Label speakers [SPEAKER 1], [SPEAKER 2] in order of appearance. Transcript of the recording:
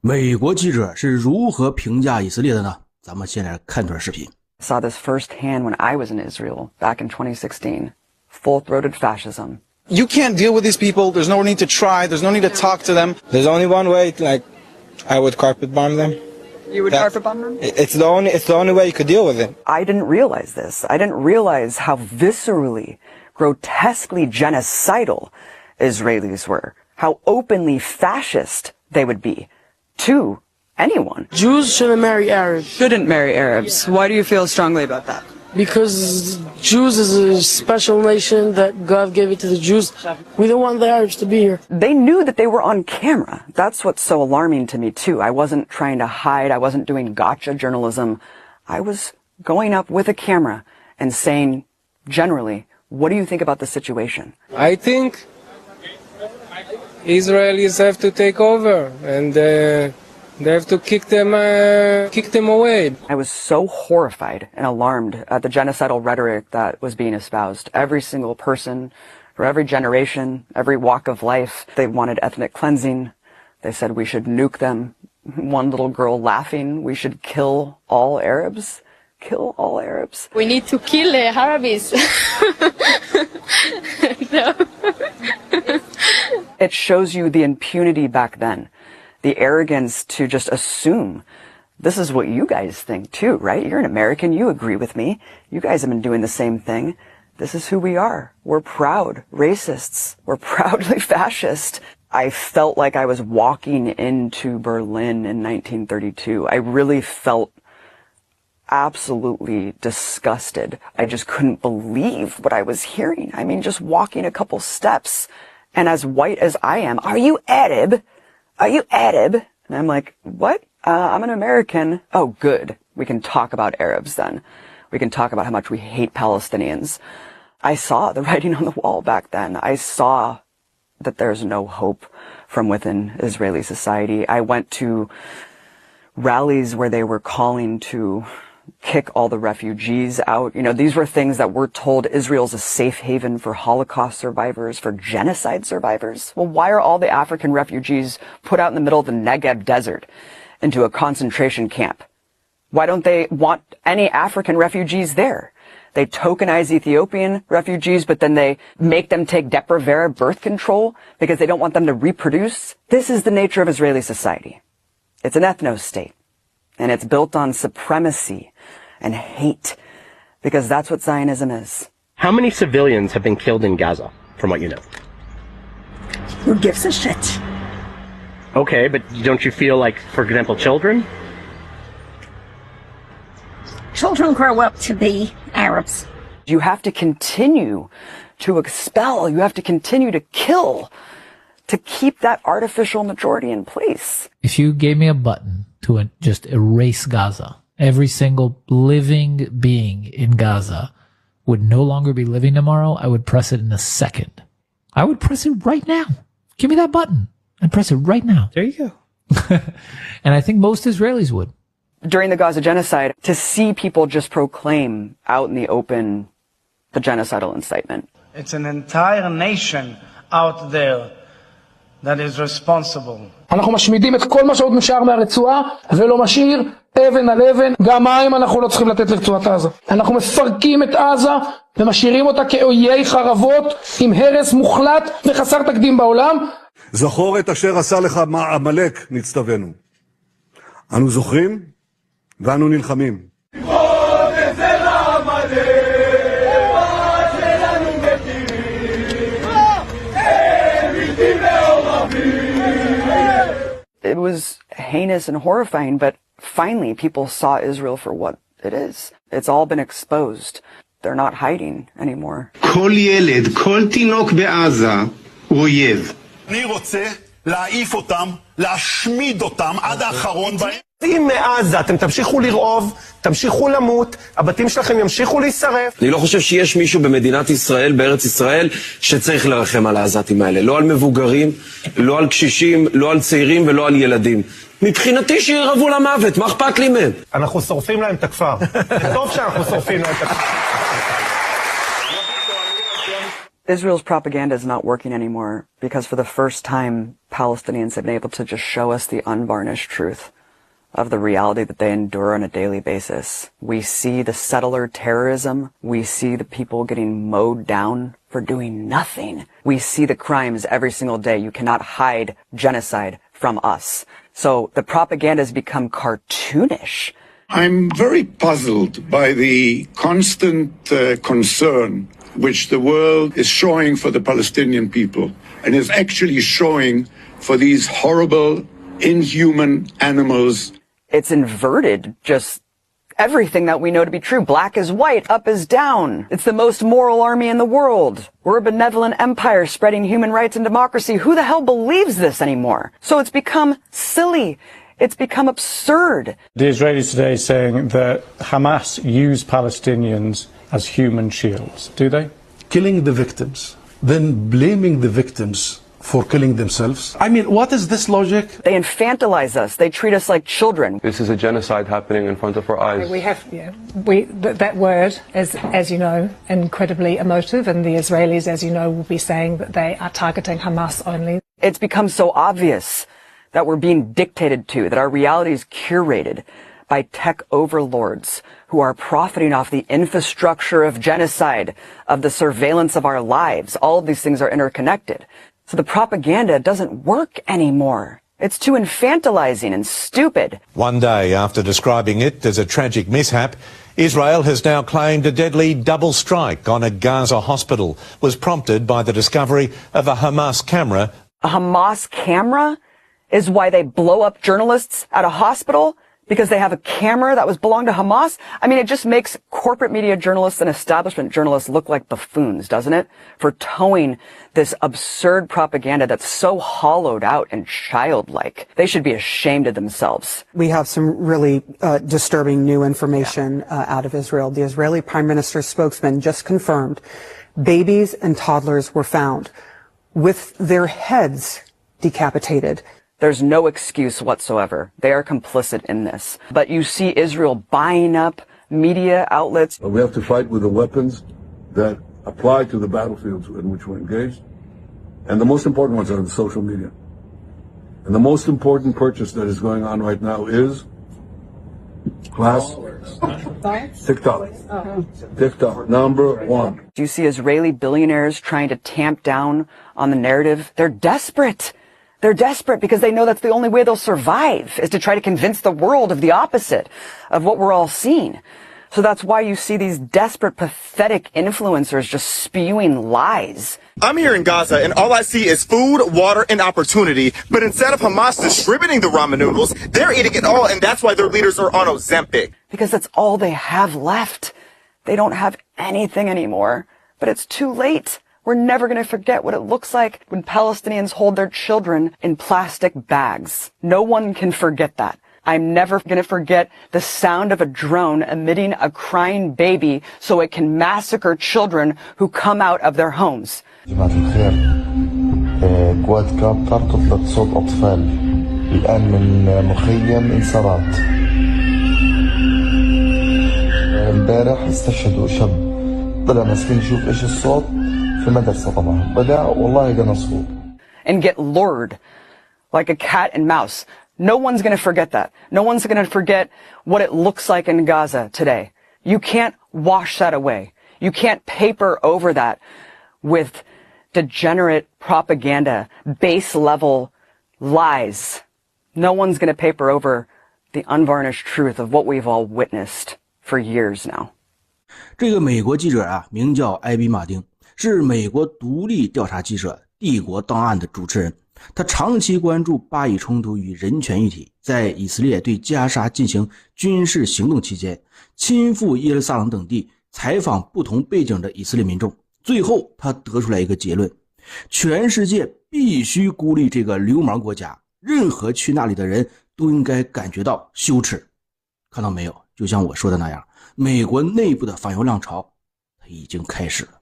[SPEAKER 1] 美国记者是如何评价以色列的呢？咱们先来看段视频。
[SPEAKER 2] Saw this firsthand when I was in Israel back in 2016. Full-throated fascism.
[SPEAKER 3] You can't deal with these people. There's no need to try. There's no need to talk to them.
[SPEAKER 4] There's only one way, I would carpet bomb them.
[SPEAKER 2] You would carpet bomb them?
[SPEAKER 4] It's the only way you could deal with it.
[SPEAKER 2] I didn't realize this. I didn't realize how viscerally, grotesquely genocidal Israelis were. How openly fascist they would be to anyone.
[SPEAKER 5] Jews shouldn't marry Arabs.
[SPEAKER 2] Shouldn't marry Arabs. Why do you feel strongly about that?
[SPEAKER 5] Because Jews is a special nation that God gave it to the Jews. We don't want the Arabs to be here.
[SPEAKER 2] They knew that they were on camera. That's what's so alarming to me too. I wasn't trying to hide. I wasn't doing gotcha journalism. I was going up with a camera and saying, generally, what do you think about the situation?
[SPEAKER 6] I think Israelis have to take over and they have to kick them away.
[SPEAKER 2] I was so horrified and alarmed at the genocidal rhetoric that was being espoused. Every single person, for every generation, every walk of life, they wanted ethnic cleansing. They said we should nuke them. One little girl laughing, we should kill all Arabs. Kill all Arabs.
[SPEAKER 7] We need to kill Arabs. No.
[SPEAKER 2] It shows you the impunity back then. The arrogance to just assume this is what you guys think too, right? You're an American. You agree with me. You guys have been doing the same thing. This is who we are. We're proud racists. We're proudly fascist. I felt like I was walking into Berlin in 1932. I really felt absolutely disgusted. I just couldn't believe what I was hearing. I mean, just walking a couple steps, and as white as I am, are you Arab? Are you Arab? And I'm like, what? I'm an American. Oh, good. We can talk about Arabs then. We can talk about how much we hate Palestinians. I saw the writing on the wall back then. I saw that there's no hope from within Israeli society. I went to rallies where they were calling to kick all the refugees out. You know, these were things that we're told Israel's a safe haven for Holocaust survivors, for genocide survivors. Well, why are all the African refugees put out in the middle of the Negev desert into a concentration camp? Why don't they want any African refugees there? They tokenize Ethiopian refugees, but then they make them take Depo-Provera birth control because they don't want them to reproduce. This is the nature of Israeli society. It's an ethno-state. And it's built on supremacy and hate, because that's what Zionism is.
[SPEAKER 8] How many civilians have been killed in Gaza, from what you know?
[SPEAKER 9] Who gives a shit?
[SPEAKER 8] Okay, but don't you feel like, for example, children?
[SPEAKER 9] Children grow up to be Arabs.
[SPEAKER 2] You have to continue to expel, you have to continue to kill, to keep that artificial majority in place.
[SPEAKER 10] If you gave me a button to just erase Gaza, every single living being in Gaza would no longer be living tomorrow, I would press it in a second. I would press it right now. Give me that button and press it right now.
[SPEAKER 8] There you go.
[SPEAKER 10] And I think most Israelis would.
[SPEAKER 2] During the Gaza genocide, to see people just proclaim out in the open the genocidal incitement.
[SPEAKER 11] It's an entire nation out there that is responsible.
[SPEAKER 5] אנחנו משמידים את כל מה שעוד נשאר מהרצועה ולא משאיר אבן על אבן. גם מים אנחנו לא צריכים לתת לרצועת עזה. אנחנו מפרקים את עזה ומשאירים אותה כאויי חרבות עם הרס מוחלט וחסר תקדים בעולם.
[SPEAKER 12] זכור את אשר עשה לך עמלק, נצטווינו. אנו זוכרים ואנו נלחמים.
[SPEAKER 2] It was heinous and horrifying, but finally people saw Israel for what it is. It's all been exposed. They're not hiding anymore.
[SPEAKER 13] כל ילד, כל תינוק בעזה הוא אויב.
[SPEAKER 14] אני רוצה להעיף אותם, להשמיד אותם עד האחרון בהם.
[SPEAKER 15] אם מעזה אתם תמשיכו לרעוב, תמשיכו למות, הבתים שלכם ימשיכו להישרף.
[SPEAKER 16] אני לא חושב שיש מישהו במדינת ישראל, בארץ ישראל, שצריך לרחם על העזתים האלה. לא על מבוגרים, לא על קשישים, לא על צעירים ולא על ילדים. מבחינתי שירעבו למוות, מה אכפת לי מהם?
[SPEAKER 15] אנחנו שורפים להם את הכפר. זה טוב שאנחנו שורפים להם את הכפר.
[SPEAKER 2] Israel's propaganda is not working anymore because for the first time, Palestinians have been able to just show us the unvarnished truth of the reality that they endure on a daily basis. We see the settler terrorism. We see the people getting mowed down for doing nothing. We see the crimes every single day. You cannot hide genocide from us. So the propaganda has become cartoonish.
[SPEAKER 17] I'm very puzzled by the constant concern which the world is showing for the Palestinian people and is actually showing for these horrible, inhuman animals.
[SPEAKER 2] It's inverted just everything that we know to be true. Black is white, up is down. It's the most moral army in the world. We're a benevolent empire spreading human rights and democracy. Who the hell believes this anymore? So it's become silly. It's become absurd.
[SPEAKER 18] The Israelis today saying that Hamas use Palestinians as human shields. Do they?
[SPEAKER 19] Killing the victims, then blaming the victims for killing themselves. I mean, what is this logic?
[SPEAKER 2] They infantilize us. They treat us like children.
[SPEAKER 20] This is a genocide happening in front of our eyes.
[SPEAKER 21] We have, that word is, as you know, incredibly emotive, and the Israelis, as you know, will be saying that they are targeting Hamas only.
[SPEAKER 2] It's become so obvious that we're being dictated to, that our reality is curated by tech overlords who are profiting off the infrastructure of genocide, of the surveillance of our lives. All of these things are interconnected. So the propaganda doesn't work anymore. It's too infantilizing and stupid.
[SPEAKER 22] One day after describing it as a tragic mishap, Israel has now claimed a deadly double strike on a Gaza hospital was prompted by the discovery of a Hamas camera.
[SPEAKER 2] A Hamas camera is why they blow up journalists at a hospital? Because they have a camera that belonged to Hamas? I mean, it just makes corporate media journalists and establishment journalists look like buffoons, doesn't it? For towing this absurd propaganda that's so hollowed out and childlike. They should be ashamed of themselves.
[SPEAKER 23] We have some really disturbing new information out of Israel. The Israeli Prime Minister's spokesman just confirmed babies and toddlers were found with their heads decapitated.
[SPEAKER 2] There's no excuse whatsoever. They are complicit in this. But you see Israel buying up media outlets.
[SPEAKER 12] We have to fight with the weapons that apply to the battlefields in which we're engaged. And the most important ones are the social media. And the most important purchase that is going on right now is TikTok. TikTok, number one.
[SPEAKER 2] Do you see Israeli billionaires trying to tamp down on the narrative? They're desperate. They're desperate because they know that's the only way they'll survive, is to try to convince the world of the opposite of what we're all seeing. So that's why you see these desperate, pathetic influencers just spewing lies.
[SPEAKER 24] I'm here in Gaza, and all I see is food, water, and opportunity. But instead of Hamas distributing the ramen noodles, they're eating it all, and that's why their leaders are on Ozempic.
[SPEAKER 2] Because that's all they have left. They don't have anything anymore. But it's too late. We're never going to forget what it looks like when Palestinians hold their children in plastic bags. No one can forget that. I'm never going to forget the sound of a drone emitting a crying baby so it can massacre children who come out of their homes.
[SPEAKER 25] جماعة الخير قوات كاب تركض لصوت أطفال الآن من مخيم إنصارات امبارح استشهدوا شاب طلع مسكين يشوف إيش الصوت في مدرسة طبعا طلع والله ده صوت.
[SPEAKER 2] And get lured like a cat and mouse. No one's going to forget that. No one's going to forget what it looks like in Gaza today. You can't wash that away. You can't paper over that with degenerate propaganda, base level lies. No one's going to paper over the unvarnished truth of what we've all witnessed for years now.
[SPEAKER 1] 这个美国记者啊，名叫艾比马丁，是美国独立调查记者帝国档案的主持人。他长期关注巴以冲突与人权议题，在以色列对加沙进行军事行动期间，亲赴耶路撒冷等地采访不同背景的以色列民众。最后他得出来一个结论：全世界必须孤立这个流氓国家，任何去那里的人都应该感觉到羞耻。看到没有？就像我说的那样，美国内部的反犹浪潮它已经开始了。